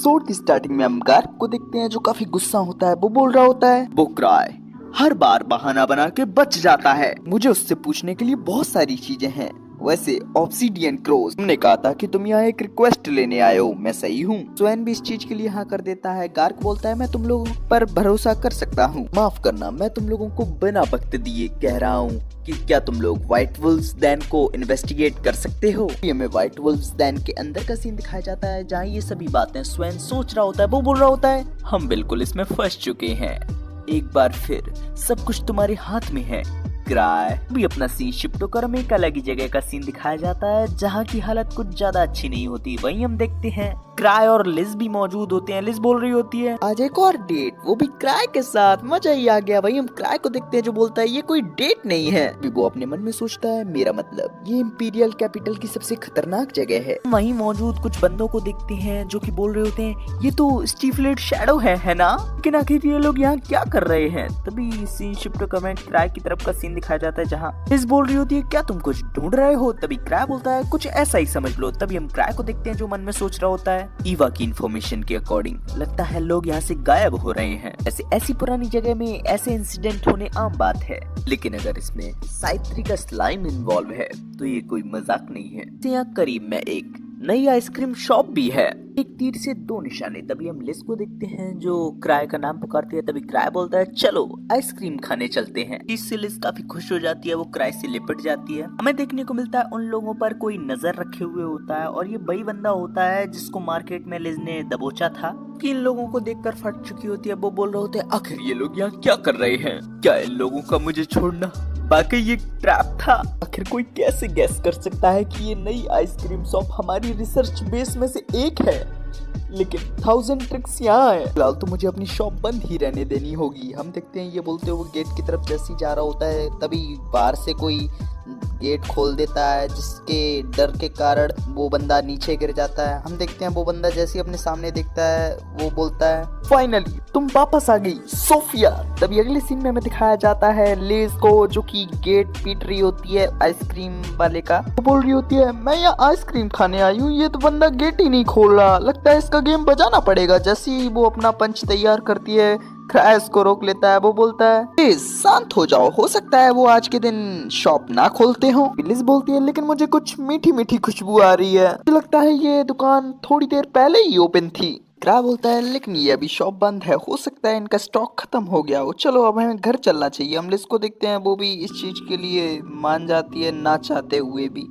Episode की starting में हम गार्क को देखते हैं जो काफी गुस्सा होता है। वो बोल रहा होता है वो क्राई हर बार बहाना बना के बच जाता है। मुझे उससे पूछने के लिए बहुत सारी चीजें हैं। वैसे ऑब्सीडियन क्रोज, तुमने कहा था कि तुम यहाँ एक रिक्वेस्ट लेने आए हो, मैं सही हूँ? स्वयं भी इस चीज के लिए हाँ कर देता है। गार्क बोलता है मैं तुम लोगों पर भरोसा कर सकता हूँ, माफ करना मैं तुम लोगों को बिना वक्त दिए कह रहा हूँ कि क्या तुम लोग व्हाइट वुल्व्स डैन को इन्वेस्टिगेट कर सकते हो। ये में व्हाइट वुल्व्स डैन के अंदर का सीन दिखाया जाता है जहाँ ये सभी बातें स्वयं सोच रहा होता है। वो बोल रहा होता है हम बिल्कुल इसमें फंस चुके हैं, एक बार फिर सब कुछ तुम्हारे हाथ में है। क्राई भी अपना सीन शिफ्ट होकर हमें एक अलग ही जगह का सीन दिखाया जाता है जहाँ की हालत कुछ ज्यादा अच्छी नहीं होती। वहीं हम देखते हैं क्राई और लिज भी मौजूद होते हैं। लिज बोल रही होती है आज एक और डेट, वो भी क्राई के साथ, मजा ही आ गया। वहीं हम क्राई को देखते हैं जो बोलता है ये कोई डेट नहीं है। वो अपने मन में सोचता है मेरा मतलब ये इंपीरियल कैपिटल की सबसे खतरनाक जगह है। वहीं मौजूद कुछ बंदों को देखते हैं जो कि बोल रहे होते हैं ये तो स्टीफलेट शैडो है ना, लेकिन आखिर ये लोग यहाँ क्या कर रहे हैं। तभी सीन शिफ्ट कमेंट क्राई की तरफ का सीन दिखाया जाता है जहाँ लिज बोल रही होती है क्या तुम कुछ ढूंढ रहे हो। तभी क्राई बोलता है कुछ ऐसा ही समझ लो। तभी हम क्राई को देखते हैं जो मन में सोच रहा होता है ईवा की इंफॉर्मेशन के अकॉर्डिंग लगता है लोग यहाँ से गायब हो रहे हैं। ऐसी पुरानी जगह में ऐसे इंसिडेंट होने आम बात है, लेकिन अगर इसमें साइत्री का स्लाइम इन्वॉल्व है तो ये कोई मजाक नहीं है। यहाँ करीब में एक नई आइसक्रीम शॉप भी है, एक तीर से दो निशाने। तभी हम लिज को देखते हैं जो क्राई का नाम पुकारती है। तभी क्राई बोलता है चलो आइसक्रीम खाने चलते हैं। इससे लिज काफी खुश हो जाती है, वो क्राई से लिपट जाती है। हमें देखने को मिलता है उन लोगों पर कोई नजर रखे हुए होता है और ये वही बंदा होता है जिसको मार्केट में लिज ने दबोचा था कि इन लोगों को देखकर फट चुकी होती है। वो बोल रहे होते हैं आखिर ये लोग यहाँ क्या कर रहे हैं, क्या इन लोगों का मुझे छोड़ना बाकी ये ट्रैप था। आखिर कोई कैसे गैस कर सकता है कि ये नई आइसक्रीम शॉप हमारी रिसर्च बेस में से एक है, लेकिन 1000 ट्रिक्स यहाँ है। फिलहाल तो मुझे अपनी शॉप बंद ही रहने देनी होगी। हम देखते हैं ये बोलते हुए गेट की तरफ जैसे ही जा रहा होता है तभी बाहर से कोई गेट खोल देता है जिसके डर के कारण वो बंदा नीचे गिर जाता है। हम देखते हैं वो बंदा जैसे ही अपने सामने देखता है वो बोलता है फाइनली तुम वापस आ गई सोफिया। तभी अगले सीन में हमें दिखाया जाता है लिज को जो कि गेट पीट रही होती है आइसक्रीम वाले का। वो बोल रही होती है मैं यहाँ आइसक्रीम खाने आई हूँ, ये तो बंदा गेट ही नहीं खोल रहा, लगता है इसका गेम बजाना पड़ेगा। जैसे ही वो अपना पंच तैयार करती है क्राइस को रोक लेता है। वो बोलता है प्लीज शांत हो जाओ, हो सकता है वो आज के दिन शॉप ना खोलते हो। लिज बोलती है लेकिन मुझे कुछ मीठी मीठी खुशबू आ रही है, मुझे लगता है ये दुकान थोड़ी देर पहले ही ओपन थी। क्राई बोलता है लेकिन ये अभी शॉप बंद है, हो सकता है इनका स्टॉक खत्म हो गया हो, चलो अब हमें घर चलना चाहिए। हम लिज को देखते हैं वो भी इस चीज के लिए मान जाती है ना चाहते हुए भी।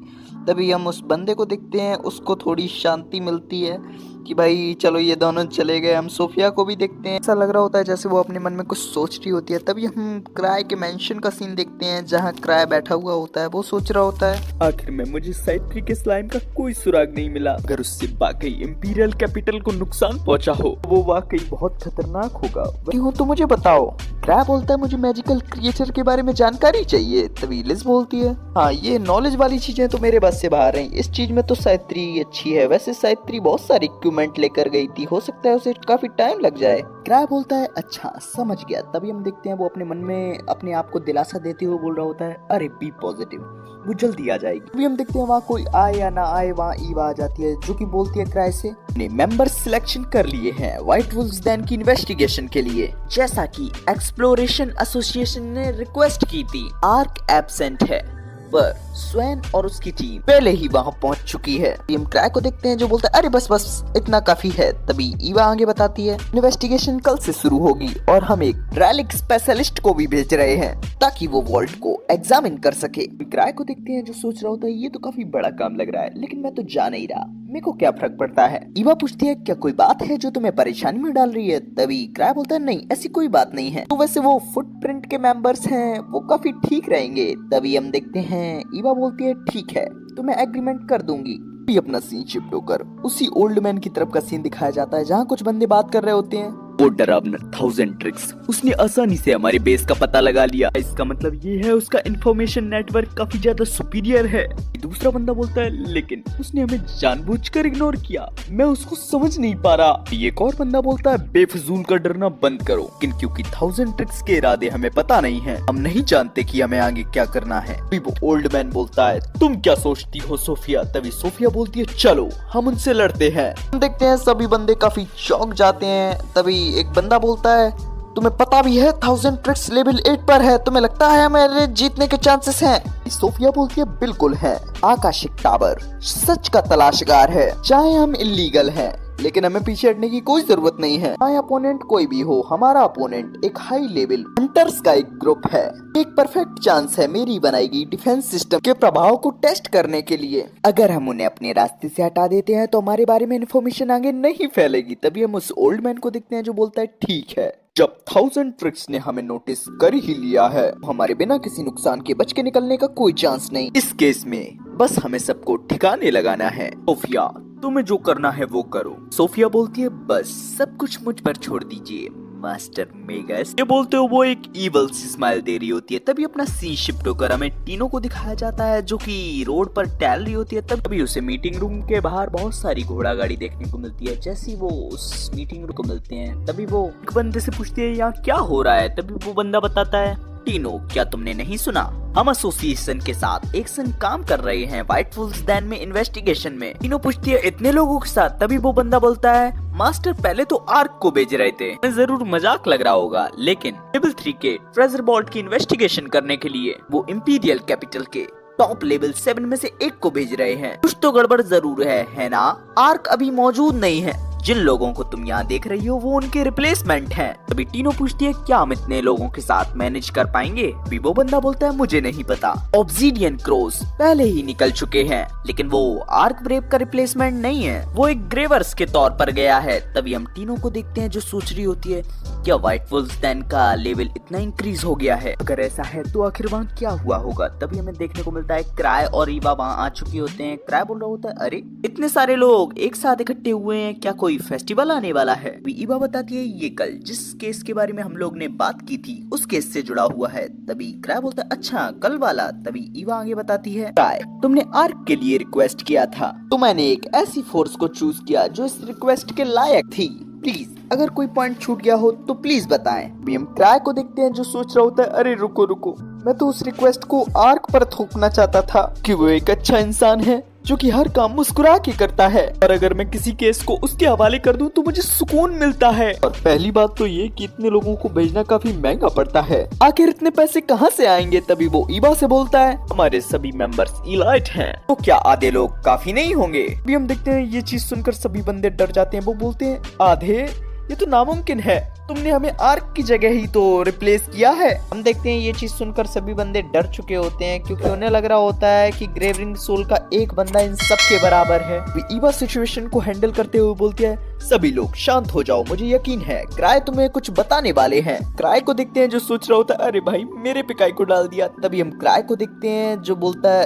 तभी हम उस बंदे को देखते हैं, उसको थोड़ी शांति मिलती है कि भाई चलो ये दोनों चले गए। हम सोफिया को भी देखते हैं, ऐसा लग रहा होता है जैसे वो अपने मन में कुछ सोच रही होती है। तभी हम क्राई के मेंशन का सीन देखते हैं जहाँ क्राई बैठा हुआ होता है। वो सोच रहा होता है आखिर में मुझे साइट्री के स्लाइम का कोई सुराग नहीं मिला, अगर उससे वाकई इंपीरियल कैपिटल को नुकसान पहुंचा हो वो वाकई बहुत खतरनाक होगा। वही हो तो मुझे बताओ। क्राई बोलता है मुझे मैजिकल क्रिएचर के बारे में जानकारी चाहिए। तभी लिज बोलती है हाँ ये नॉलेज वाली चीजें तो मेरे बस से बाहर हैं, इस चीज में तो साइत्री अच्छी है। वैसे साइत्री बहुत सारी इक्विपमेंट लेकर गई थी, हो सकता है उसे काफी टाइम लग जाए। क्राई बोलता है अच्छा समझ गया। तभी हम देखते हैं वो अपने मन में अपने आप को दिलासा देते हुए बोल रहा होता है अरे बी पॉजिटिव, वो जल्दी आ जाएगी। तभी हम देखते हैं वहाँ कोई आए या ना आए वहाँ ईवा आ जाती है जो कि बोलती है क्राई से ने मेंबर सिलेक्शन कर लिए हैं व्हाइट वुल्व्स डैन की इन्वेस्टिगेशन के लिए, जैसा कि एक्सप्लोरेशन एसोसिएशन ने रिक्वेस्ट की थी। आर्क एब्सेंट है पर स्वैन और उसकी टीम पहले ही वहां पहुंच चुकी है। हम क्राई को देखते हैं जो बोलता है अरे बस बस इतना काफी है। तभी ईवा आगे बताती है इन्वेस्टिगेशन कल से शुरू होगी और हम एक रैलिक स्पेशलिस्ट को भी भेज रहे हैं ताकि वो वॉल्ट को एग्जामिन कर सके। क्राई को देखते हैं जो सोच रहा होता है ये तो काफी बड़ा काम लग रहा है, लेकिन मैं तो जा नहीं रहा, मेरे को क्या फर्क पड़ता है। ईवा पूछती है क्या कोई बात है जो तुम्हें परेशानी में डाल रही है। तभी क्राई बोलता है नहीं ऐसी कोई बात नहीं है, तो वैसे वो फुटप्रिंट के मेंबर्स हैं वो काफी ठीक रहेंगे। तभी हम देखते हैं ईवा बोलती है ठीक है तो मैं एग्रीमेंट कर दूंगी। भी अपना सीन शिफ्ट होकर उसी ओल्ड मैन की तरफ का सीन दिखाया जाता है जहाँ कुछ बंदे बात कर रहे होते हैं। वो डरावना 1000 ट्रिक्स उसने आसानी से हमारे बेस का पता लगा लिया। इसका मतलब ये है उसका इंफॉर्मेशन नेटवर्क काफी ज्यादा सुपीरियर है। दूसरा बंदा बोलता है लेकिन उसने हमें जानबूझकर इग्नोर किया, मैं उसको समझ नहीं पा रहा। एक और बंदा बोलता है बेफजूल का डरना बंद करो, लेकिन क्योंकि 1000 ट्रिक्स के इरादे हमें पता नहीं है, हम नहीं जानते कि हमें आगे क्या करना है। वो ओल्ड मैन बोलता है तुम क्या सोचती हो सोफिया? तभी सोफिया बोलती है चलो हम उनसे लड़ते हैं। हम देखते हैं सभी बंदे काफी चौंक जाते हैं। तभी एक बंदा बोलता है तुम्हें पता भी है 1000 ट्रिक्स लेवल 8 पर है, तुम्हें लगता है मेरे जीतने के चांसेस हैं? सोफिया बोलती है बिल्कुल है, आकाशिक टावर सच का तलाशगार है, चाहे हम इलीगल हैं लेकिन हमें पीछे हटने की कोई जरूरत नहीं है। चाहे अपोनेंट कोई भी हो, हमारा अपोनेंट एक हाई लेवल हंटर्स का एक ग्रुप है। एक परफेक्ट चांस है मेरी बनाई गई डिफेंस सिस्टम के प्रभाव को टेस्ट करने के लिए। अगर हम उन्हें अपने रास्ते से हटा देते हैं तो हमारे बारे में इन्फॉर्मेशन आगे नहीं फैलेगी। तभी हम उस ओल्ड मैन को देखते हैं जो बोलता है ठीक है, जब 1000 ट्रिक्स ने हमें नोटिस कर ही लिया है, हमारे बिना किसी नुकसान के बच के निकलने का कोई चांस नहीं। इस केस में बस हमें सबको ठिकाने लगाना है। सोफिया तुम्हें जो करना है वो करो। सोफिया बोलती है बस सब कुछ मुझ पर छोड़ दीजिए मास्टर मेगस। ये बोलते हो वो एक इवल सी स्माइल दे रही होती है। तभी अपना सी शिफ्ट होकर हमें टीनो को दिखाया जाता है जो कि रोड पर टहल रही होती है। तभी उसे मीटिंग रूम के बाहर बहुत सारी घोड़ा गाड़ी देखने को मिलती है। जैसे ही वो उस मीटिंग रूम को मिलते हैं तभी वो एक बंदे से पूछती है यहाँ क्या हो रहा है। तभी वो बंदा बताता है टीनो क्या तुमने नहीं सुना, हम एसोसिएशन के साथ एक संग काम कर रहे हैं व्हाइट वुल्फ्स den में इन्वेस्टिगेशन में। टीनो पूछती है इतने लोगों के साथ? तभी वो बंदा बोलता है मास्टर पहले तो आर्क को भेज रहे थे, जरूर मजाक लग रहा होगा, लेकिन लेवल 3 के ट्रेजर वॉल्ट की इन्वेस्टिगेशन करने के लिए वो इंपीरियल कैपिटल के टॉप लेवल 7 में से एक को भेज रहे हैं। कुछ तो गड़बड़ जरूर है ना? आर्क अभी मौजूद नहीं है, जिन लोगों को तुम यहाँ देख रही हो वो उनके रिप्लेसमेंट हैं। तभी टीनो पूछती है क्या हम इतने लोगों के साथ मैनेज कर पाएंगे? वो बंदा बोलता है मुझे नहीं पता, ऑब्सीडियन क्रोस पहले ही निकल चुके हैं, लेकिन वो आर्क ब्रेव का रिप्लेसमेंट नहीं है, वो एक ग्रेवर्स के तौर पर गया है। तभी हम टीनो को देखते हैं जो सोच रही होती है क्या व्हाइट वुल्फ्स den का लेवल इतना इंक्रीज हो गया है? अगर ऐसा है तो आखिर वहाँ क्या हुआ होगा? तभी हमें देखने को मिलता है क्राय और ईवा वहाँ आ चुके होते हैं। क्राय बोल रहा होता है अरे इतने सारे लोग एक साथ इकट्ठे हुए हैं, क्या कोई फेस्टिवल आने वाला है? ईवा बताती है ये कल जिस केस के बारे में हम लोग ने बात की थी उस केस से जुड़ा हुआ है। तभी क्राय बोलता है अच्छा कल वाला। तभी ईवा आगे बताती है क्राय तुमने आर्क के लिए रिक्वेस्ट किया था तो मैंने एक ऐसी फोर्स को चूज किया जो इस रिक्वेस्ट के लायक थी। प्लीज अगर कोई पॉइंट छूट गया हो तो प्लीज बताएं। हम क्राय को देखते हैं जो सोच रहा होता है अरे रुको रुको, मैं तो उस रिक्वेस्ट को आर्क पर थोपना चाहता था कि वो एक अच्छा इंसान है जो कि हर काम मुस्कुरा के करता है, और अगर मैं किसी केस को उसके हवाले कर दूं तो मुझे सुकून मिलता है। और पहली बात तो ये कि इतने लोगों को भेजना काफी महंगा पड़ता है, आखिर इतने पैसे कहाँ से आएंगे? तभी वो ईवा से बोलता है हमारे सभी मेंबर्स इलाइट हैं, तो क्या आधे लोग काफी नहीं होंगे? अभी हम देखते हैं ये चीज सुनकर सभी बंदे डर जाते हैं। वो बोलते हैं आधे? ये तो नामुमकिन है, तुमने हमें आर्क की जगह ही तो रिप्लेस किया है। हम देखते हैं ये चीज सुनकर सभी बंदे डर चुके होते हैं क्योंकि उन्हें लग रहा होता है कि ग्रेवरिंग सोल का एक बंदा इन सब के बराबर है। ईवा सिचुएशन को हैंडल करते हुए बोलती है सभी लोग शांत हो जाओ, मुझे यकीन है क्राय तुम्हें कुछ बताने वाले हैं। क्राय को देखते हैं जो सोच रहा होता है अरे भाई मेरे पे काय को डाल दिया। तभी हम क्राय को देखते हैं जो बोलता है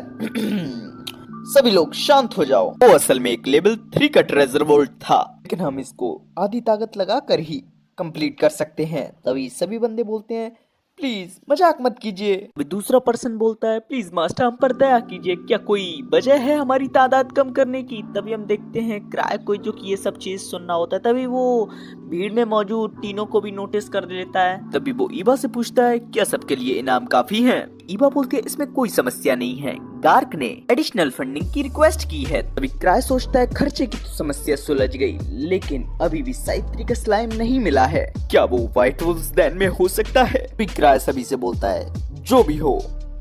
सभी लोग शांत हो जाओ, वो असल में एक लेवल 3 का ट्रेजर वोल्ट था, लेकिन हम इसको आधी ताकत लगा कर ही कंप्लीट कर सकते हैं। तभी सभी बंदे बोलते हैं प्लीज मजाक मत कीजिए। दूसरा पर्सन बोलता है प्लीज मास्टर हम पर दया कीजिए, क्या कोई वजह है हमारी तादाद कम करने की? तभी हम देखते हैं क्राय को जो कि ये सब चीज सुनना होता है। तभी वो भीड़ में मौजूद टीनो को भी नोटिस कर लेता है। तभी वो ईवा से पूछता है क्या सबके लिए इनाम काफी है? ईवा बोलती है इसमें कोई समस्या नहीं है, गार्क ने एडिशनल फंडिंग की रिक्वेस्ट की है। तभी क्राय सोचता है खर्चे की तो समस्या सुलझ गई, लेकिन अभी भी साइत्री का स्लाइम नहीं मिला है, क्या वो व्हाइट वुल्फ्स den में हो सकता है? क्राय सभी से बोलता है जो भी हो,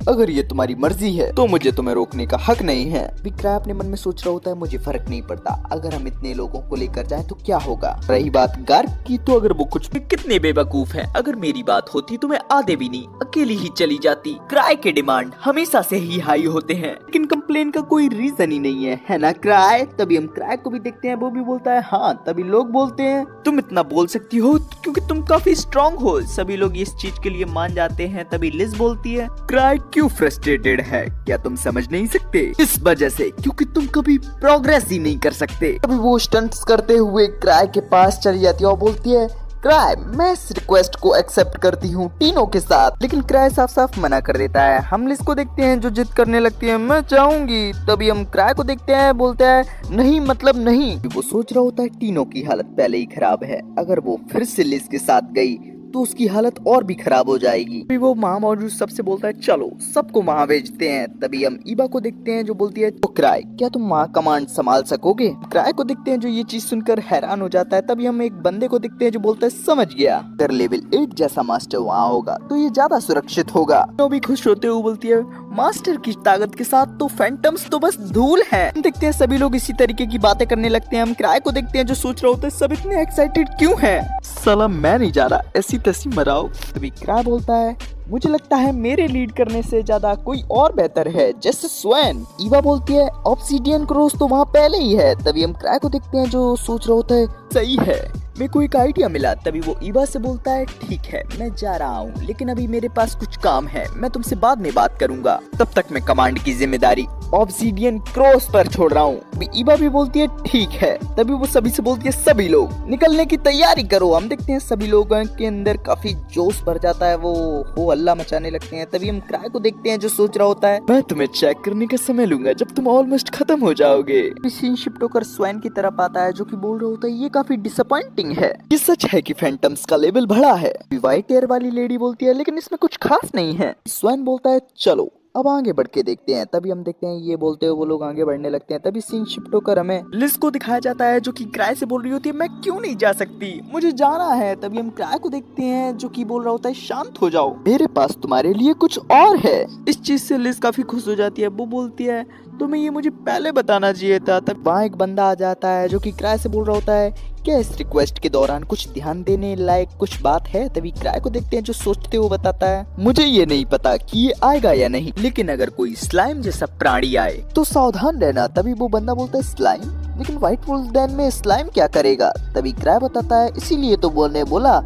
अगर ये तुम्हारी मर्जी है तो मुझे तुम्हें रोकने का हक नहीं है। विक्राय अपने मन में सोच रहा होता है मुझे फर्क नहीं पड़ता, अगर हम इतने लोगों को लेकर जाएं तो क्या होगा। रही बात गार्क की तो अगर वो कुछ भी कितने बेवकूफ हैं, अगर मेरी बात होती तो मैं आधे भी नहीं अकेली ही चली जाती। क्राय के डिमांड हमेशा से ही हाई होते हैं, लेकिन कंप्लेन का कोई रीजन ही नहीं है ना क्राय? तभी हम क्राय को भी देखते हैं, वो भी बोलता है हाँ। तभी लोग बोलते हैं तुम इतना बोल सकती हो क्योंकि तुम काफी स्ट्रॉन्ग हो, सभी लोग इस चीज के लिए मान जाते हैं। तभी लिज बोलती है क्राय क्यों फ्रस्ट्रेटेड है, क्या तुम समझ नहीं सकते? इस वजह से क्योंकि तुम कभी प्रोग्रेस ही नहीं कर सकते। तभी वो स्टंट्स करते हुए क्राय के पास चली जाती है और बोलती है क्राई, मैं इस रिक्वेस्ट को एक्सेप्ट करती हूँ टीनो के साथ। लेकिन क्राई साफ साफ मना कर देता है। हम लिस को देखते हैं जो जिद करने लगती है, मैं चाहूंगी। तभी हम क्राई को देखते हैं, बोलता है नहीं मतलब नहीं। वो सोच रहा होता है टीनो की हालत पहले ही खराब है, अगर वो फिर से लिस के साथ गई तो उसकी हालत और भी खराब हो जाएगी। तभी वो वहाँ मौजूद सबसे बोलता है चलो सबको वहाँ भेजते हैं। तभी हम ईवा को देखते हैं जो बोलती है तो क्राई, क्या तुम वहाँ कमांड संभाल सकोगे? क्राई को देखते हैं जो ये चीज सुनकर हैरान हो जाता है। तभी हम एक बंदे को देखते हैं जो बोलता है समझ गया, अगर लेवल 8 जैसा मास्टर वहाँ होगा तो ये ज्यादा सुरक्षित होगा। तो भी खुश होते हुए बोलती है मास्टर की ताकत के साथ तो फैंटम्स तो बस धूल है। देखते हैं सभी लोग इसी तरीके की बातें करने लगते हैं। हम क्राई को देखते हैं जो सोच रहे होते हैं सब इतने एक्साइटेड क्यों है, साला मैं नहीं जा रहा, ऐसी तैसी मराओ। तभी क्राई बोलता है मुझे लगता है मेरे लीड करने से ज्यादा कोई और बेहतर है, जैसे स्वैन। ईवा बोलती है ऑब्सीडियन क्रॉस तो वहाँ पहले ही है। तभी हम क्राई को देखते हैं जो सोच रहा होता है सही है, मेरे को एक आइडिया मिला। तभी वो ईवा से बोलता है ठीक है मैं जा रहा हूँ, लेकिन अभी मेरे पास कुछ काम है, मैं तुमसे बाद में बात करूंगा। तब तक मैं कमांड की जिम्मेदारी ऑब्सीडियन क्रॉस पर छोड़ रहा हूँ। ईवा भी बोलती है ठीक है। तभी वो सभी से बोलती है सभी लोग निकलने की तैयारी करो। हम देखते हैं सभी लोगों के अंदर काफी जोश भर जाता है, वो हो हल्ला मचाने लगते हैं। तभी हम क्राई को देखते हैं जो सोच रहा होता है मैं तुम्हें चेक करने का समय लूंगा जब तुम ऑलमोस्ट खत्म हो जाओगे। सीन शिफ्ट होकर स्वैन की तरफ आता है जो कि बोल रहा होता है ये काफी डिसअपॉइंटिंग है, ये सच है कि फैंटम्स का लेवल बढ़ा है। व्हाइट एयर वाली लेडी बोलती है लेकिन इसमें कुछ खास नहीं है। स्वैन बोलता है चलो अब आगे बढ़ के देखते हैं। तभी हम देखते हैं ये बोलते हुए वो लोग आगे बढ़ने लगते हैं। तभी सीन शिफ्ट होकर हमें लिस को दिखाया जाता है जो कि क्राई से बोल रही होती है मैं क्यों नहीं जा सकती, मुझे जाना है। तभी हम क्राई को देखते हैं जो कि बोल रहा होता है शांत हो जाओ, मेरे पास तुम्हारे लिए कुछ और है। इस चीज से लिस काफी खुश हो जाती है। वो बोलती है तुम्हें ये मुझे पहले बताना चाहिए था। तब वहाँ एक बंदा आ जाता है जो कि क्राई से बोल रहा होता है क्या इस रिक्वेस्ट के दौरान कुछ ध्यान देने लायक कुछ बात है? तभी क्राई को देखते हैं जो सोचते हुए बताता है मुझे ये नहीं पता कि ये आएगा या नहीं, लेकिन अगर कोई स्लाइम जैसा प्राणी आए तो सावधान रहना। तभी वो बंदा बोलता है स्लाइम, लेकिन व्हाइट वुल्फ den में स्लाइम क्या करेगा? तभी क्राई बताता है इसीलिए तो बोलने बोला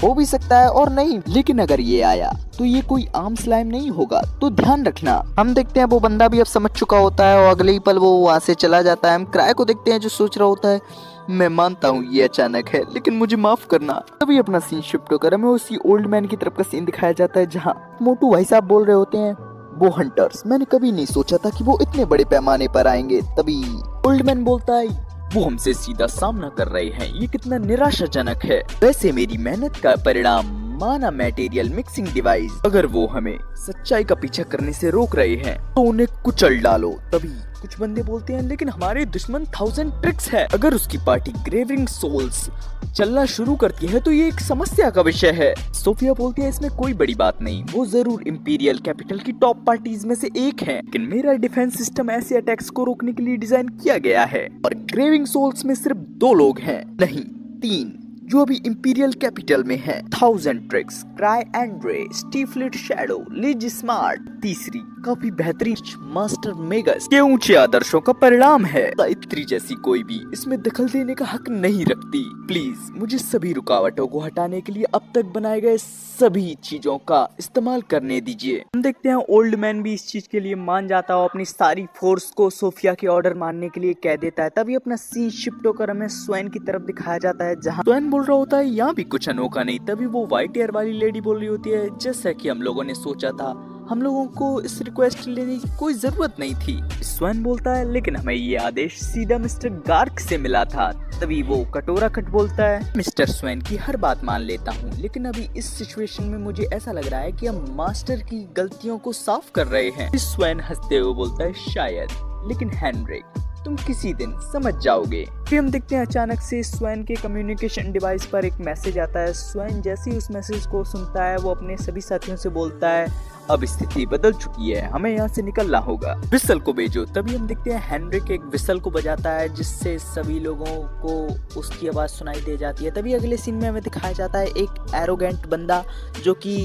हो भी सकता है और नहीं, लेकिन अगर ये आया तो ये कोई आम स्लाइम नहीं होगा, तो ध्यान रखना। हम देखते हैं वो बंदा भी अब समझ चुका होता है और अगले ही पल वो वहाँ से चला जाता है। हम क्राई को देखते हैं जो सोच रहा होता है मैं मानता हूँ ये अचानक है, लेकिन मुझे माफ करना। तभी अपना सीन शिफ्ट होकर हमें उसी ओल्ड मैन की तरफ का सीन दिखाया जाता है जहाँ मोटू भाई साहब बोल रहे होते हैं वो हंटर्स, मैंने कभी नहीं सोचा था कि वो इतने बड़े पैमाने पर आएंगे। तभी ओल्ड मैन बोलता है वो हमसे सीधा सामना कर रहे हैं, ये कितना निराशाजनक है। वैसे मेरी मेहनत का परिणाम माना मटेरियल मिक्सिंग डिवाइस, अगर वो हमें सच्चाई का पीछा करने से रोक रहे हैं तो उन्हें कुचल डालो। तभी कुछ बंदे बोलते हैं लेकिन हमारे दुश्मन 1000 ट्रिक्स है, अगर उसकी पार्टी ग्रेविंग सोल्स चलना शुरू करती है तो ये एक समस्या का विषय है। सोफिया बोलती है इसमें कोई बड़ी बात नहीं, वो जरूर इंपीरियल कैपिटल की टॉप पार्टीज में से एक है, लेकिन मेरा डिफेंस सिस्टम ऐसे अटैक्स को रोकने के लिए डिजाइन किया गया है और ग्रेविंग सोल्स में सिर्फ 2 लोग हैं, नहीं 3, जो अभी इंपीरियल कैपिटल में है। 1000 ट्रिक्स, क्राई एंड्रे, स्टीफलिट शैडो, लिज स्मार्ट, तीसरी काफी बेहतरीन मास्टर मेगस के ऊंचे आदर्शों का परिणाम है। सावित्री जैसी कोई भी इसमें दखल देने का हक नहीं रखती। प्लीज मुझे सभी रुकावटों को हटाने के लिए अब तक बनाए गए सभी चीजों का इस्तेमाल करने दीजिए। हम देखते हैं ओल्ड मैन भी इस चीज के लिए मान जाता है, अपनी सारी फोर्स को सोफिया के ऑर्डर मानने के लिए कह देता है। तभी अपना सीन शिफ्ट होकर हमें स्वैन की तरफ दिखाया जाता है जहाँ स्वैन बोल रहा होता है यहाँ भी कुछ अनोखा नहीं। तभी वो व्हाइट एयर वाली लेडी बोल रही होती है जैसा कि हम लोगों ने सोचा था, हम लोगों को इस रिक्वेस्ट लेने की कोई जरूरत नहीं थी। स्वैन बोलता है लेकिन हमें ये आदेश सीधा मिस्टर गार्क से मिला था। तभी वो कटोरा कट बोलता है मिस्टर स्वैन की हर बात मान लेता हूँ, लेकिन अभी इस सिचुएशन में मुझे ऐसा लग रहा है कि हम मास्टर की गलतियों को साफ कर रहे हैं। स्वैन हंसते हुए बोलता है शायद, लेकिन हेनरिक तुम किसी दिन समझ जाओगे। फिर हम देखते हैं अचानक से स्वैन के कम्युनिकेशन डिवाइस पर एक मैसेज आता है। स्वैन जैसे ही उस मैसेज को सुनता है वो अपने सभी साथियों से बोलता है अब स्थिति बदल चुकी है, हमें यहाँ से निकलना होगा, विसल को भेजो। तभी हम देखते हैं हेनरिक एक विसल को बजाता है जिससे सभी लोगों को उसकी आवाज सुनाई दे जाती है। तभी अगले सीन में हमें दिखाया जाता है एक एरोगेंट बंदा जो कि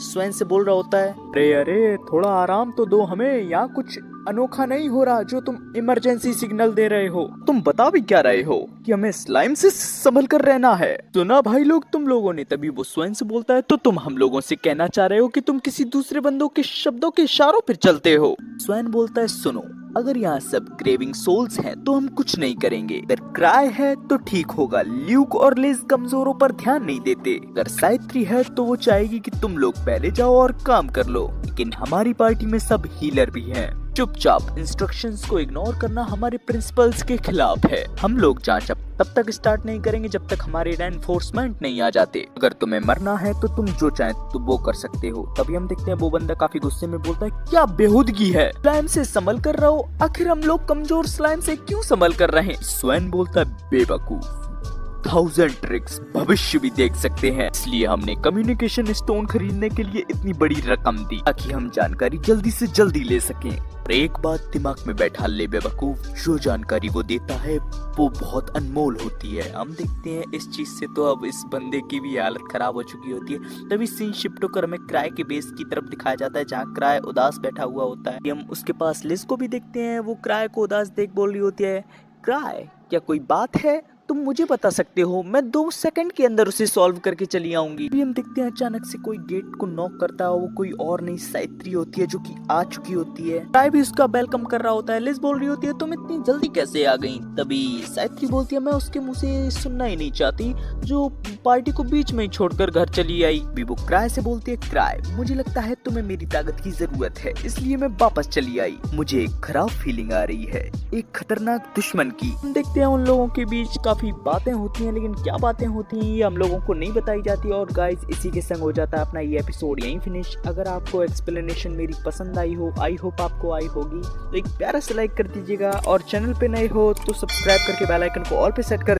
स्वैन से बोल रहा होता है अरे अरे थोड़ा आराम तो दो हमें, यहाँ कुछ अनोखा नहीं हो रहा जो तुम इमरजेंसी सिग्नल दे रहे हो। तुम बता भी क्या रहे हो कि हमें स्लाइम से संभल कर रहना है। सुना भाई लोग तुम लोगों ने। तभी वो स्वयं से बोलता है, तो तुम हम लोगों से कहना चाह रहे हो कि तुम किसी दूसरे बंदों के शब्दों के इशारों पर चलते हो। स्वयं बोलता है, सुनो, अगर यहाँ सब क्रेविंग सोल्स हैं तो हम कुछ नहीं करेंगे। अगर क्राई है तो ठीक होगा, ल्यूक और लिज कमजोरों पर ध्यान नहीं देते। अगर साइत्री है तो वो चाहेगी कि तुम लोग पहले जाओ और काम कर लो। लेकिन हमारी पार्टी में सब हीलर भी हैं। चुपचाप इंस्ट्रक्शंस को इग्नोर करना हमारे प्रिंसिपल्स के खिलाफ है। हम लोग जांच अब तब तक स्टार्ट नहीं करेंगे जब तक हमारे रेनफोर्समेंट नहीं आ जाते। अगर तुम्हें मरना है तो तुम जो चाहे तो वो कर सकते हो। तभी हम देखते हैं वो बंदा काफी गुस्से में बोलता है, क्या बेहूदगी है, स्लाइम से संभल कर रहो। आखिर हम लोग कमजोर स्लाइम से क्यों संभल कर रहे हैं। स्वयं बोलता है, बेवकूफ, 1000 ट्रिक्स भविष्य भी देख सकते हैं, इसलिए हमने कम्युनिकेशन स्टोन खरीदने के लिए इतनी बड़ी रकम दी ताकि हम जानकारी जल्दी से जल्दी ले सकें। और एक बात दिमाग में बैठा ले बेवकूफ, जो जानकारी वो देता है वो बहुत अनमोल होती है। हम देखते हैं इस चीज से तो अब इस बंदे की भी हालत खराब हो चुकी होती है। तभी सीन शिफ्ट होकर हमें क्राई के बेस की तरफ दिखाया जाता है जहाँ क्राई उदास बैठा हुआ होता है। हम उसके पास लिज को भी देखते हैं, वो क्राई को उदास देख बोल रही होती है, क्राई क्या कोई बात है, तुम मुझे बता सकते हो, मैं 2 सेकंड के अंदर उसे सॉल्व करके चली आऊंगी। अभी हम देखते हैं अचानक से कोई गेट को नॉक करता है, वो कोई और नहीं साइत्री होती है जो कि आ चुकी होती है। ट्राई भी उसका वेलकम कर रहा होता है। लिज बोल रही होती है, तुम इतनी जल्दी कैसे आ गई। तभी साइत्री बोलती है, मैं उसके मुंह से सुनना ही नहीं चाहती जो पार्टी को बीच में ही छोड़कर घर चली आई। भी वो क्राई से बोलती है, क्राई मुझे लगता है तुम्हें मेरी ताकत की जरूरत है, इसलिए मैं वापस चली आई। मुझे एक खराब फीलिंग आ रही है, एक खतरनाक दुश्मन की। हम देखते हैं उन लोगों के बीच काफी बातें होती हैं, लेकिन क्या बातें होती हैं ये हम लोगों को नहीं बताई जाती। और गाइस इसी के संग हो जाता है अपना ये एपिसोड यहीं फिनिश। अगर आपको एक्सप्लेनेशन मेरी पसंद आई हो, आई होप आपको आई होगी, तो एक प्यारा सा लाइक कर दीजिएगा। और चैनल पे नए हो तो सब्सक्राइब करके बेल आइकन को ऑल पे सेट कर